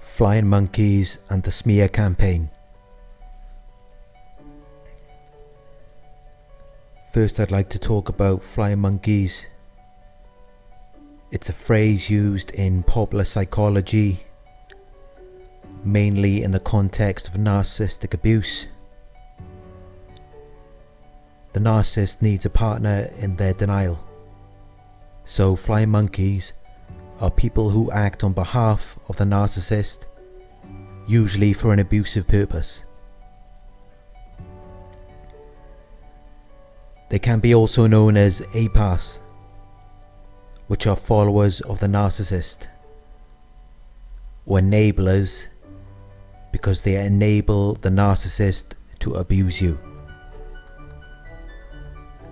Flying monkeys and the smear campaign. First, I'd like to talk about flying monkeys. It's a phrase used in popular psychology, mainly in the context of narcissistic abuse. The narcissist needs a partner in their denial. So flying monkeys are people who act on behalf of the narcissist, usually for an abusive purpose. They can be also known as APAS, which are followers of the narcissist, or enablers, because they enable the narcissist to abuse you.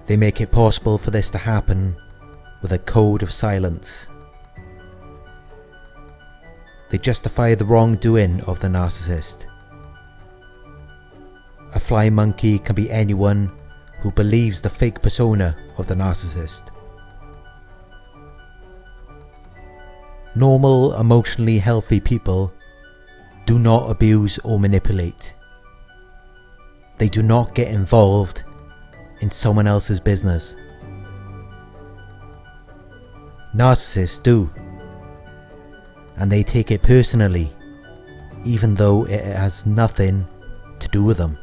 They make it possible for this to happen with a code of silence. They justify the wrongdoing of the narcissist. A flying monkey can be anyone who believes the fake persona of the narcissist. Normal, emotionally healthy people do not abuse or manipulate. They do not get involved in someone else's business. Narcissists do. And they take it personally, even though it has nothing to do with them.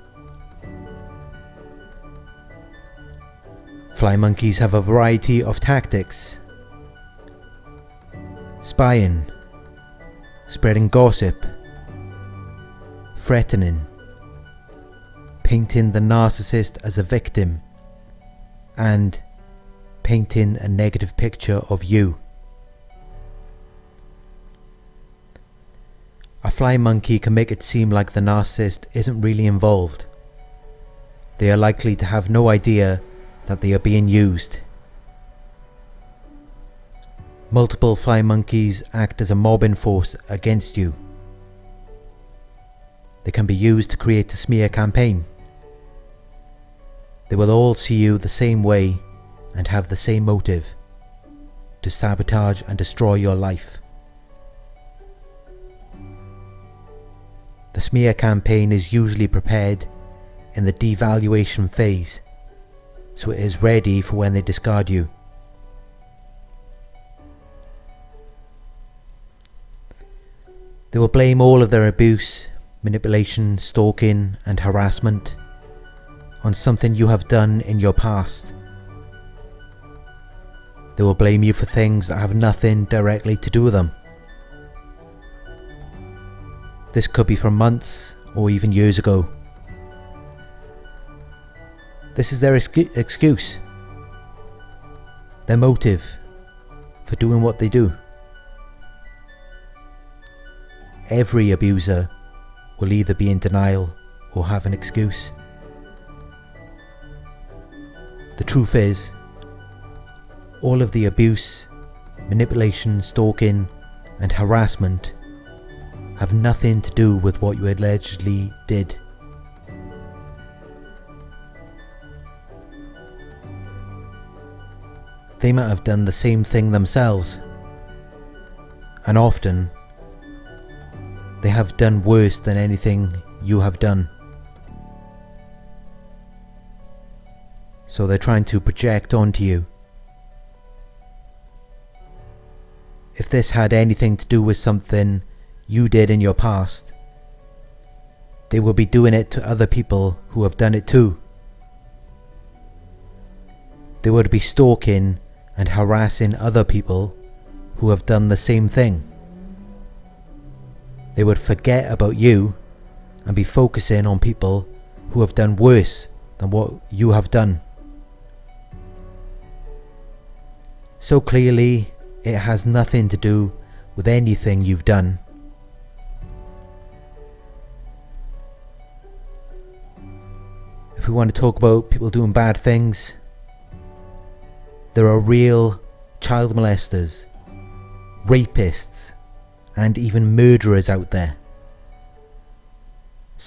Flying monkeys have a variety of tactics: spying, spreading gossip, threatening, painting the narcissist as a victim, and painting a negative picture of you. A flying monkey can make it seem like the narcissist isn't really involved. They are likely to have no idea that they are being used. Multiple flying monkeys act as a mobbing force against you. They can be used to create a smear campaign. They will all see you the same way and have the same motive: to sabotage and destroy your life. The smear campaign is usually prepared in the devaluation phase, so it is ready for when they discard you. They will blame all of their abuse, manipulation, stalking, and harassment on something you have done in your past. They will blame you for things that have nothing directly to do with them. This could be from months or even years ago. This is their excuse, their motive for doing what they do. Every abuser will either be in denial or have an excuse. The truth is, all of the abuse, manipulation, stalking, and harassment have nothing to do with what you allegedly did. They might have done the same thing themselves, and often they have done worse than anything you have done. So they're trying to project onto you. If this had anything to do with something you did in your past, they will be doing it to other people who have done it too. They would be stalking and harassing other people who have done the same thing. They would forget about you and be focusing on people who have done worse than what you have done. So clearly, it has nothing to do with anything you've done. If we want to talk about people doing bad things, there are real child molesters, rapists, and even murderers out there.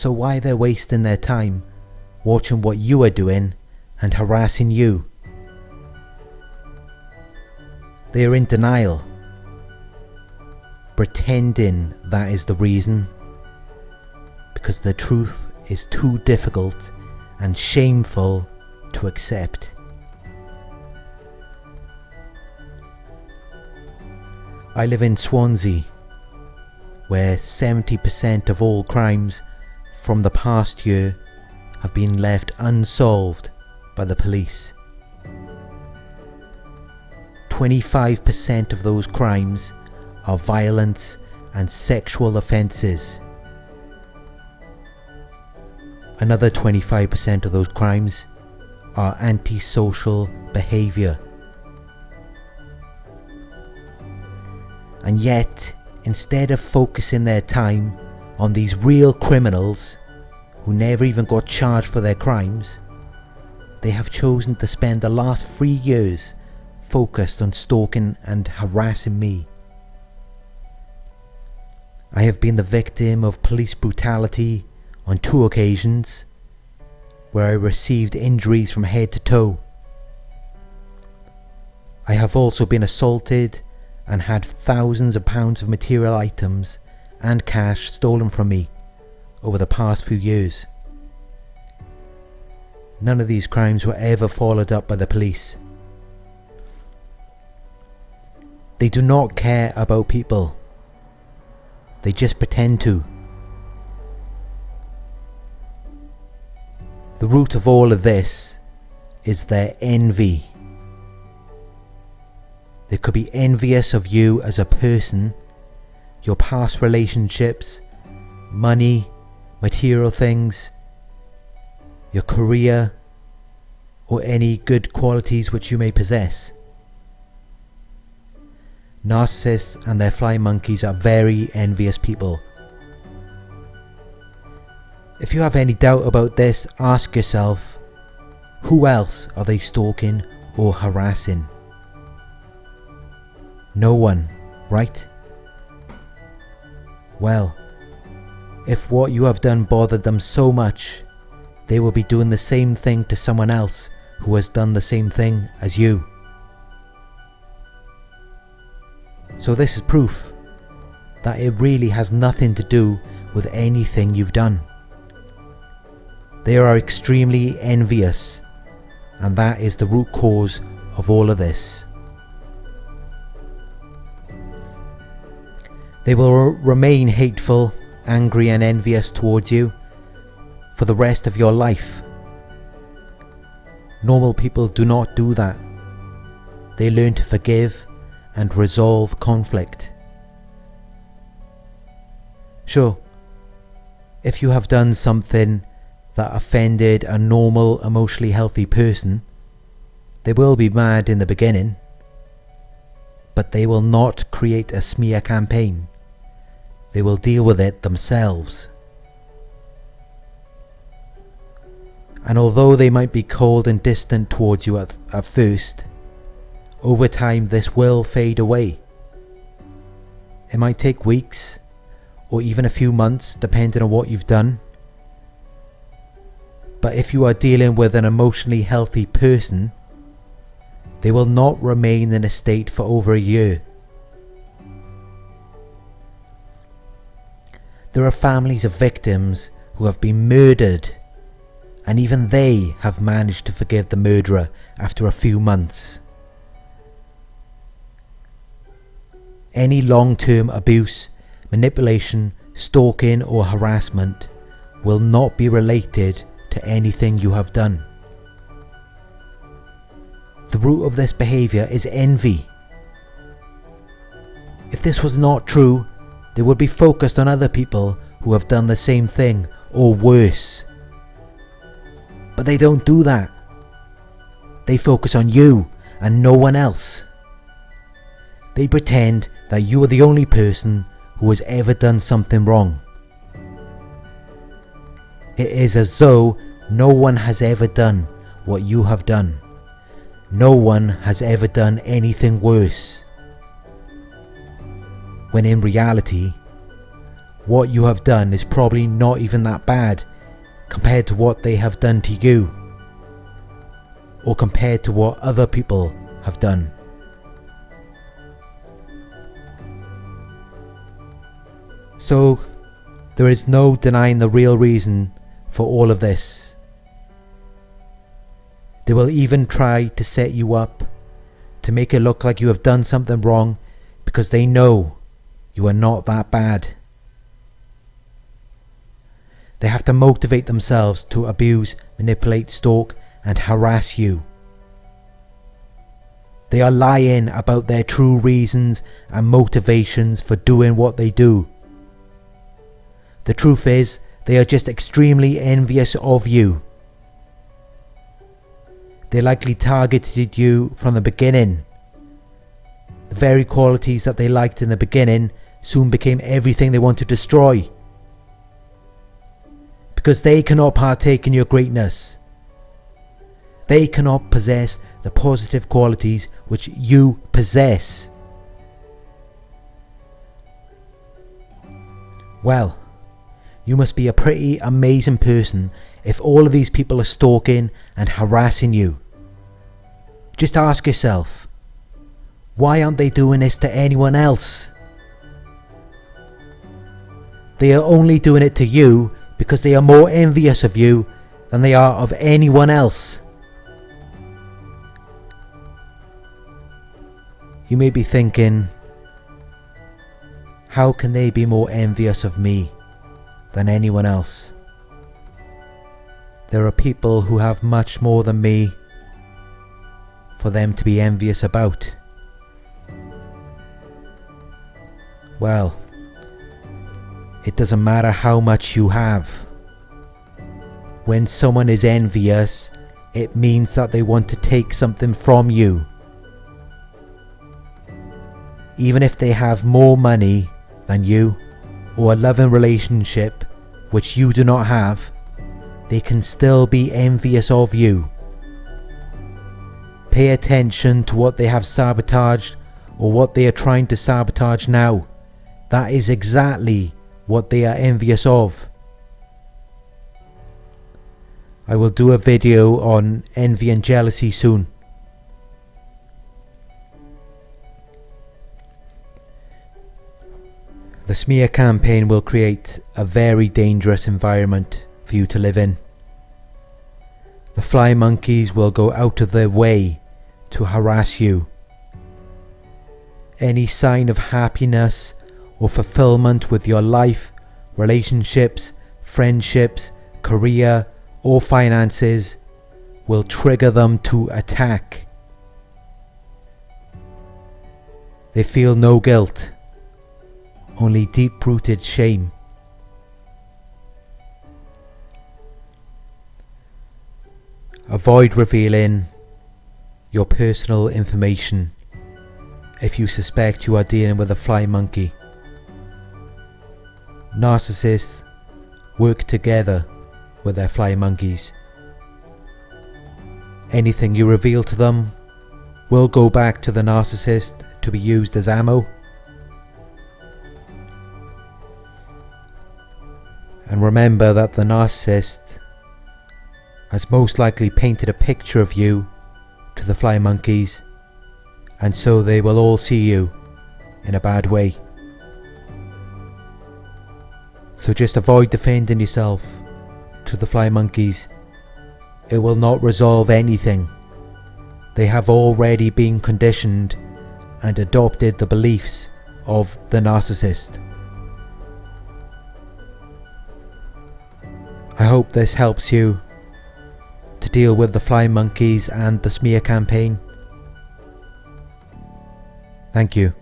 So why they're wasting their time watching what you are doing and harassing you? They are in denial, pretending that is the reason, because the truth is too difficult and shameful to accept. I live in Swansea, where 70% of all crimes from the past year have been left unsolved by the police. 25% of those crimes are violence and sexual offences. Another 25% of those crimes are antisocial behaviour. And yet, instead of focusing their time on these real criminals who never even got charged for their crimes, they have chosen to spend the last 3 years focused on stalking and harassing me. I have been the victim of police brutality on 2 occasions, where I received injuries from head to toe. I have also been assaulted and had thousands of pounds of material items and cash stolen from me over the past few years. None of these crimes were ever followed up by the police. They do not care about people. They just pretend to. The root of all of this is their envy. They could be envious of you as a person, your past relationships, money, material things, your career, or any good qualities which you may possess. Narcissists and their flying monkeys are very envious people. If you have any doubt about this, ask yourself, who else are they stalking or harassing? No one, right? Well, if what you have done bothered them so much, they will be doing the same thing to someone else who has done the same thing as you. So this is proof that it really has nothing to do with anything you've done. They are extremely envious, and that is the root cause of all of this. They will remain hateful, angry and envious towards you for the rest of your life. Normal people do not do that. They learn to forgive and resolve conflict. Sure, if you have done something that offended a normal, emotionally healthy person, they will be mad in the beginning, but they will not create a smear campaign. They will deal with it themselves. And although they might be cold and distant towards you at first, over time this will fade away. It might take weeks or even a few months depending on what you've done. But if you are dealing with an emotionally healthy person, they will not remain in a state for over a year. There are families of victims who have been murdered, and even they have managed to forgive the murderer after a few months. Any long-term abuse, manipulation, stalking or harassment will not be related to anything you have done. The root of this behaviour is envy. If this was not true, they would be focused on other people who have done the same thing or worse. But they don't do that. They focus on you and no one else. They pretend that you are the only person who has ever done something wrong. It is as though no one has ever done what you have done. No one has ever done anything worse. When in reality, what you have done is probably not even that bad compared to what they have done to you, or compared to what other people have done. So there is no denying the real reason for all of this. They will even try to set you up to make it look like you have done something wrong because they know you are not that bad. They have to motivate themselves to abuse, manipulate, stalk, and harass you. They are lying about their true reasons and motivations for doing what they do. The truth is, they are just extremely envious of you. They likely targeted you from the beginning. The very qualities that they liked in the beginning soon became everything they want to destroy. Because they cannot partake in your greatness. They cannot possess the positive qualities which you possess. Well, you must be a pretty amazing person if all of these people are stalking and harassing you. Just ask yourself, why aren't they doing this to anyone else? They are only doing it to you because they are more envious of you than they are of anyone else. You may be thinking, how can they be more envious of me than anyone else? There are people who have much more than me for them to be envious about. Well, it doesn't matter how much you have. When someone is envious, it means that they want to take something from you. Even if they have more money than you, or a loving relationship which you do not have, they can still be envious of you. Pay attention to what they have sabotaged or what they are trying to sabotage now. That is exactly what they are envious of. I will do a video on envy and jealousy soon. The smear campaign will create a very dangerous environment for you to live in. The fly monkeys will go out of their way to harass you. Any sign of happiness or fulfillment with your life, relationships, friendships, career, or finances will trigger them to attack. They feel no guilt, only deep-rooted shame. Avoid revealing your personal information if you suspect you are dealing with a fly monkey. Narcissists work together with their fly monkeys. Anything you reveal to them will go back to the narcissist to be used as ammo. And remember that the narcissist has most likely painted a picture of you to the fly monkeys, and so they will all see you in a bad way. So just avoid defending yourself to the fly monkeys. It will not resolve anything. They have already been conditioned and adopted the beliefs of the narcissist. I hope this helps you to deal with the fly monkeys and the smear campaign. Thank you.